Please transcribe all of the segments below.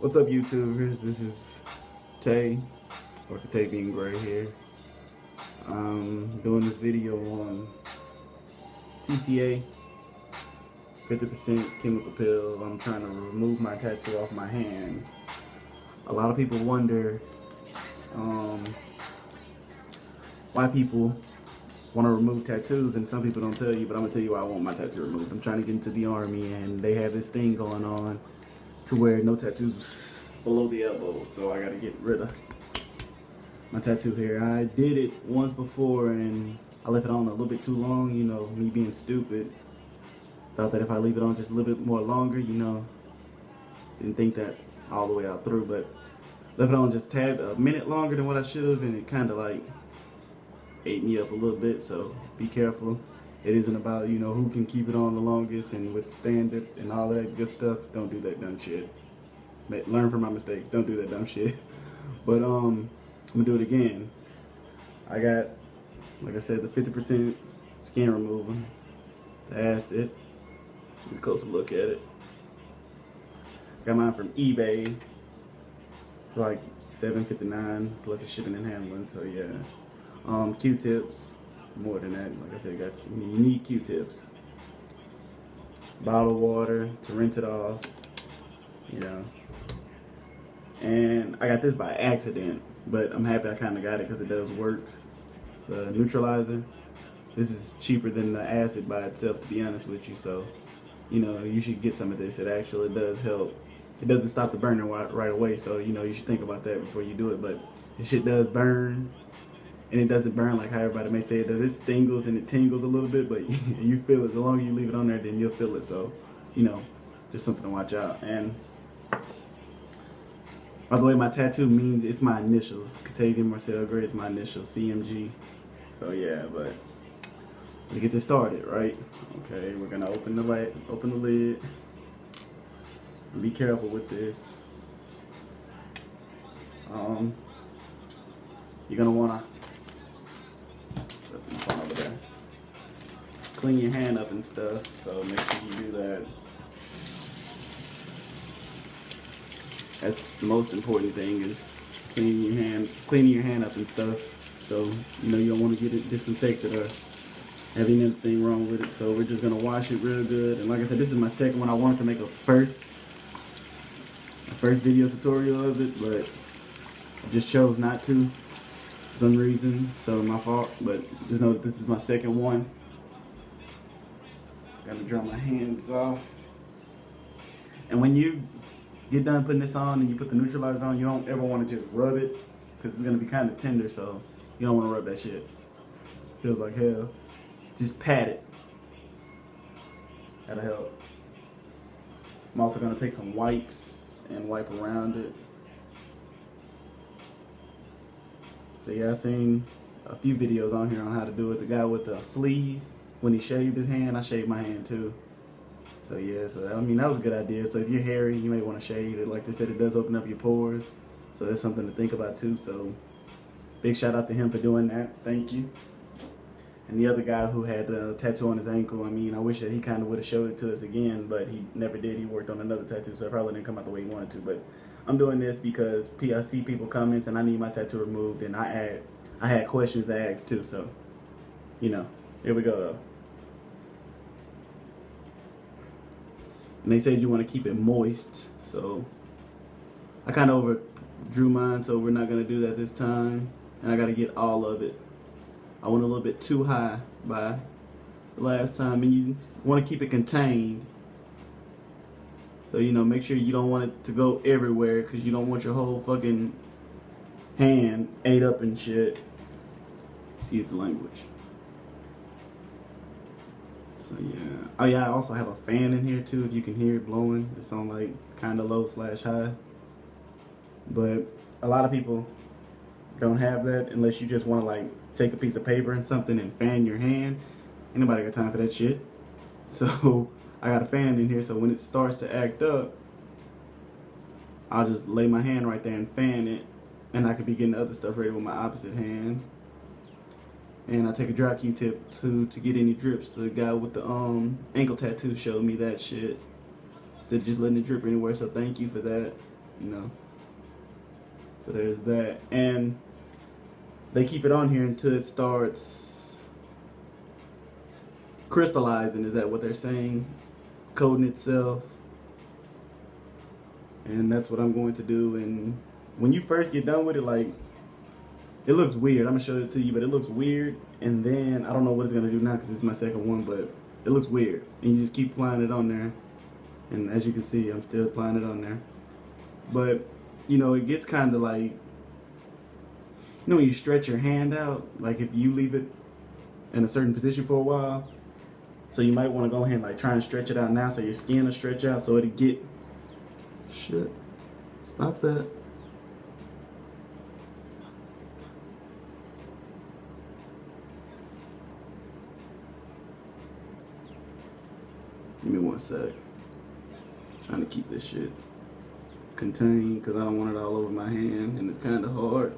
What's up, YouTubers? This is Tay, or Katavian Gray here. Doing this video on TCA, 50% chemical pill. I'm trying to remove my tattoo off my hand. A lot of people wonder why people want to remove tattoos, and some people don't tell you, but I'm going to tell you why I want my tattoo removed. I'm trying to get into the Army, and they have this thing going on to where no tattoos below the elbows, so I got to get rid of my tattoo here. I did it once before and I left it on a little bit too long, me being stupid. Thought that if I leave it on just a little bit more longer, didn't think that all the way out through, but left it on just a minute longer than what I should have, and it kind of like ate me up a little bit, so be careful. It isn't about, who can keep it on the longest and withstand it and all that good stuff. Don't do that dumb shit. Learn from my mistakes. Don't do that dumb shit. But I'm gonna do it again. I got, like I said, the 50% skin remover. That's it. Get a closer look at it. Got mine from eBay. It's like $7.59 plus the shipping and handling. So yeah. Q-tips. More than that, like I said, you need Q-tips. Bottled water to rinse it off. And I got this by accident, but I'm happy I kind of got it because it does work. The neutralizer. This is cheaper than the acid by itself, to be honest with you. So, you should get some of this. It actually does help. It doesn't stop the burning right away, so you should think about that before you do it. But this shit does burn, and it doesn't burn like how everybody may say it does. It stingles and it tingles a little bit, but you feel it. The longer you leave it on there, then you'll feel it. So, just something to watch out. And by the way, my tattoo means it's my initials. Katavian Marcel Gray is my initials, CMG. So yeah, but let's get this started, right? Okay, we're gonna open the lid. And be careful with this. You're gonna wanna over there. Clean your hand up and stuff. So make sure you do that. That's the most important thing, is cleaning your hand up and stuff. So you don't want to get it disinfected or have anything wrong with it. So we're just gonna wash it real good. And like I said, this is my second one. I wanted to make a first video tutorial of it, but I just chose not to for some reason. So my fault. But just know that this is my second one. Gotta dry my hands off. And when you get done putting this on and you put the neutralizer on, you don't ever want to just rub it, because it's going to be kind of tender, so you don't want to rub that shit. Feels like hell. Just pat it. That'll help. I'm also going to take some wipes and wipe around it. So yeah, I've seen a few videos on here on how to do it. The guy with the sleeve, when he shaved his hand, I shaved my hand too. So yeah, that was a good idea. So if you're hairy, you may want to shave it. Like they said, it does open up your pores. So that's something to think about too. So big shout out to him for doing that. Thank you. And the other guy who had the tattoo on his ankle, I wish that he kind of would have showed it to us again, but he never did. He worked on another tattoo, so it probably didn't come out the way he wanted to. But I'm doing this because I see people comments and I need my tattoo removed, and I had questions to ask too. So, here we go though. And they said you want to keep it moist, so I kind of overdrew mine, so we're not going to do that this time. And I got to get all of it. I went a little bit too high by the last time, and you want to keep it contained. So, make sure you don't want it to go everywhere, because you don't want your whole fucking hand ate up and shit. Excuse the language. So yeah. Oh yeah, I also have a fan in here too, if you can hear it blowing. It's on like kind of low/high. But a lot of people don't have that unless you just want to like take a piece of paper and something and fan your hand. Ain't nobody got time for that shit. So I got a fan in here, so when it starts to act up, I'll just lay my hand right there and fan it, and I could be getting other stuff ready with my opposite hand. And I take a dry Q-tip to get any drips. The guy with the ankle tattoo showed me that shit, instead of just letting it drip anywhere. So thank you for that. you know. So there's that. And they keep it on here until it starts crystallizing. Is that what they're saying? Coating itself. And that's what I'm going to do. And when you first get done with it, like, it looks weird. I'm gonna show it to you, but it looks weird. And then I don't know what it's gonna do now because it's my second one, but it looks weird. And you just keep applying it on there. And as you can see, I'm still applying it on there. But, you know, it gets kind of like, you know, when you stretch your hand out, like if you leave it in a certain position for a while, so you might want to go ahead and like try and stretch it out now so your skin will stretch out so it'll get, shit, stop that. Give me one sec. Trying to keep this shit contained because I don't want it all over my hand and it's kind of hard.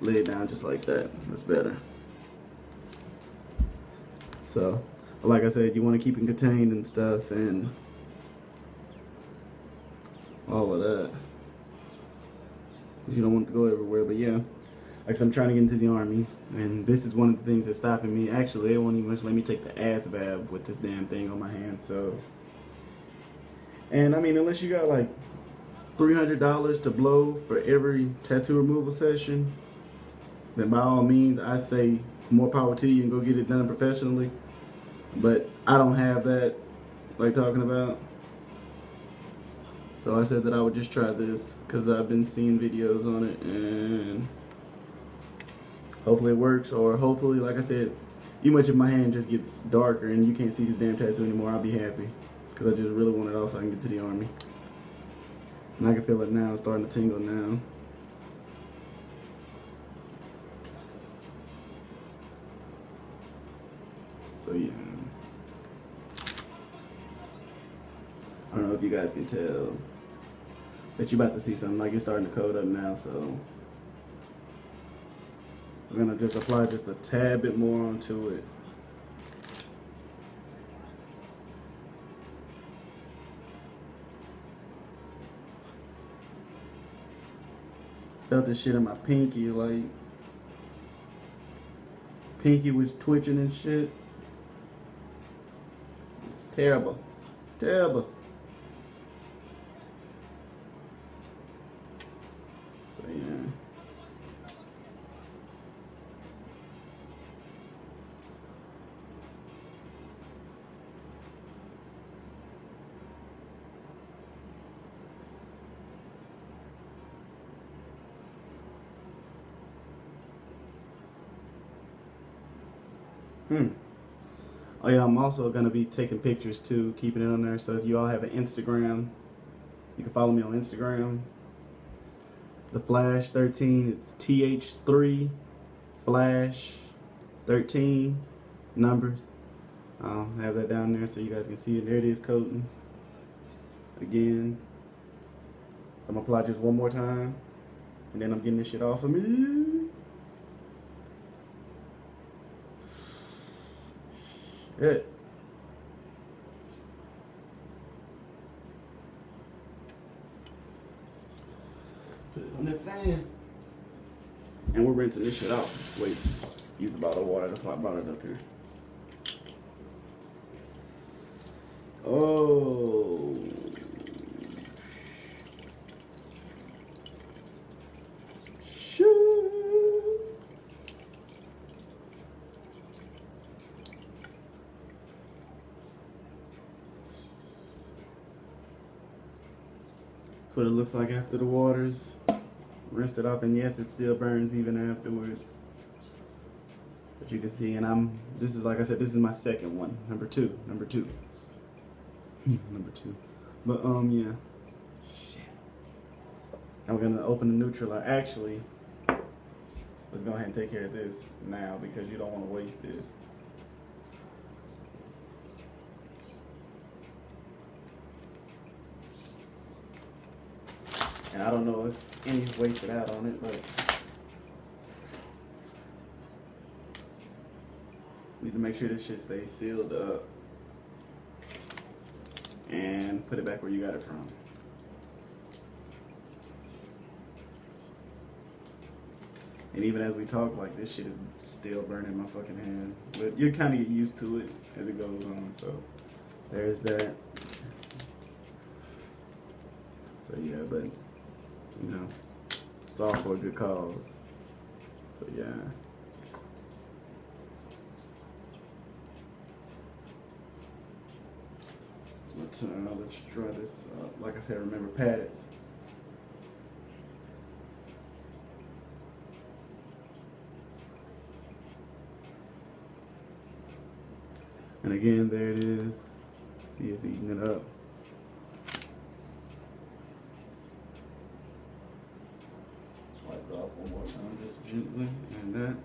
Lay it down just like that. That's better. So, like I said, you want to keep it contained and stuff and all of that. You don't want it to go everywhere, but yeah. Like I'm trying to get into the Army, and this is one of the things that's stopping me. Actually, they won't even let me take the ASVAB with this damn thing on my hand, so. And I mean, unless you got like $300 to blow for every tattoo removal session, then by all means, I say more power to you and go get it done professionally. But I don't have that, like talking about. So I said that I would just try this because I've been seeing videos on it and hopefully it works, or hopefully, like I said, even if my hand just gets darker and you can't see this damn tattoo anymore, I'll be happy. Because I just really want it off so I can get to the Army. And I can feel it now, it's starting to tingle now. So yeah. I don't know if you guys can tell, but you're about to see something, like it's starting to coat up now, so. We're gonna just apply just a tad bit more onto it. Felt this shit in my pinky, like pinky was twitching and shit. It's terrible, terrible. So yeah. Oh yeah, I'm also gonna be taking pictures too, keeping it on there. So if you all have an Instagram, you can follow me on Instagram. The Flash 13, it's TH3 Flash 13 numbers. I'll have that down there so you guys can see it. There it is, coating again. So I'm gonna apply just one more time, and then I'm getting this shit off of me. Shit. Put it on that fan. And we're rinsing this shit off. Wait, use the bottle of water. That's why I brought it up here. Oh. What it looks like after the water's rinsed it off, and yes, it still burns even afterwards. But you can see, and this is, like I said, this is my second one, number two. Number two. But yeah. Shit. I'm gonna open the neutralizer. Actually, let's go ahead and take care of this now because you don't want to waste this. And I don't know if any's wasted out on it, but need to make sure this shit stays sealed up and put it back where you got it from. And even as we talk, like, this shit is still burning my fucking hand. But you kind of get used to it as it goes on. So there's that. So yeah, but you know, it's all for a good cause. So yeah. Let's try this. Like I said, remember, pat it. And again, there it is. See, it's eating it up. Wipe it off one more time, just gently, and that.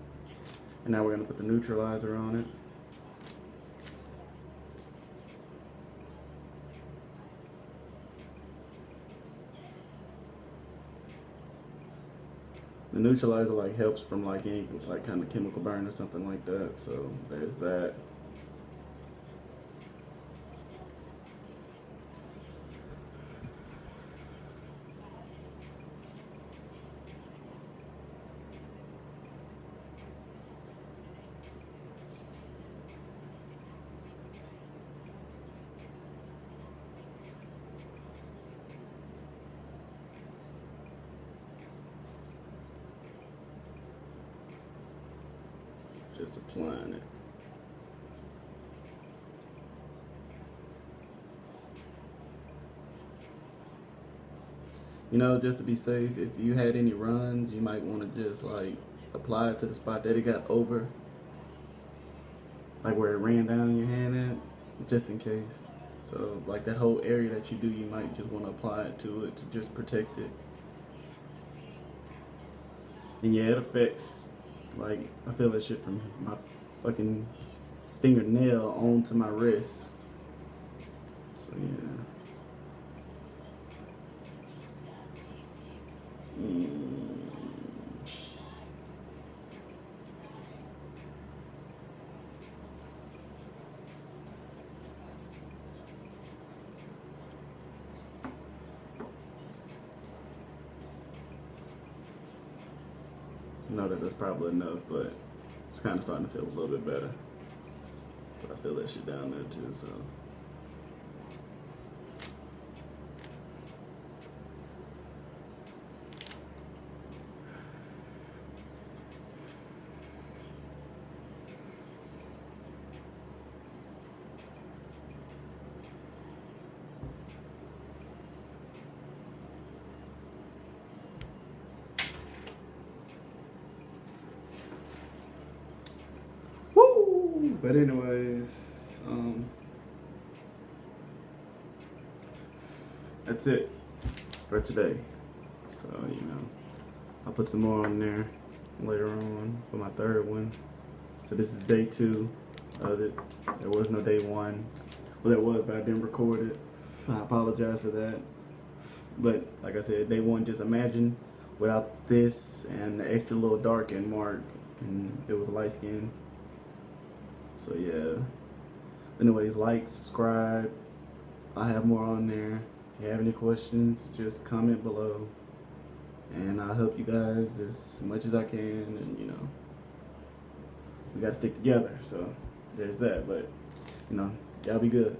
And now we're gonna put the neutralizer on it. The neutralizer like helps from like any like kind of chemical burn or something like that. So there's that. Just applying it. You know, just to be safe, if you had any runs, you might want to just like apply it to the spot that it got over, like where it ran down your hand at, just in case. So like that whole area that you do, you might just want to apply it to just protect it. And yeah, it affects, like, I feel that shit from my fucking fingernail onto my wrist. So yeah. I know that that's probably enough, but it's kind of starting to feel a little bit better. But I feel that shit down there too, so. But anyways, that's it for today. So, you know, I'll put some more on there later on for my third one. So this is day 2 of it. There was no day 1. Well, there was, but I didn't record it. I apologize for that. But like I said, day 1, just imagine without this and the extra little dark and mark, and it was light skin. So yeah. Anyways, like, subscribe. I have more on there. If you have any questions, just comment below. And I'll help you guys as much as I can. And you know, we gotta stick together. So there's that. But you know, y'all be good.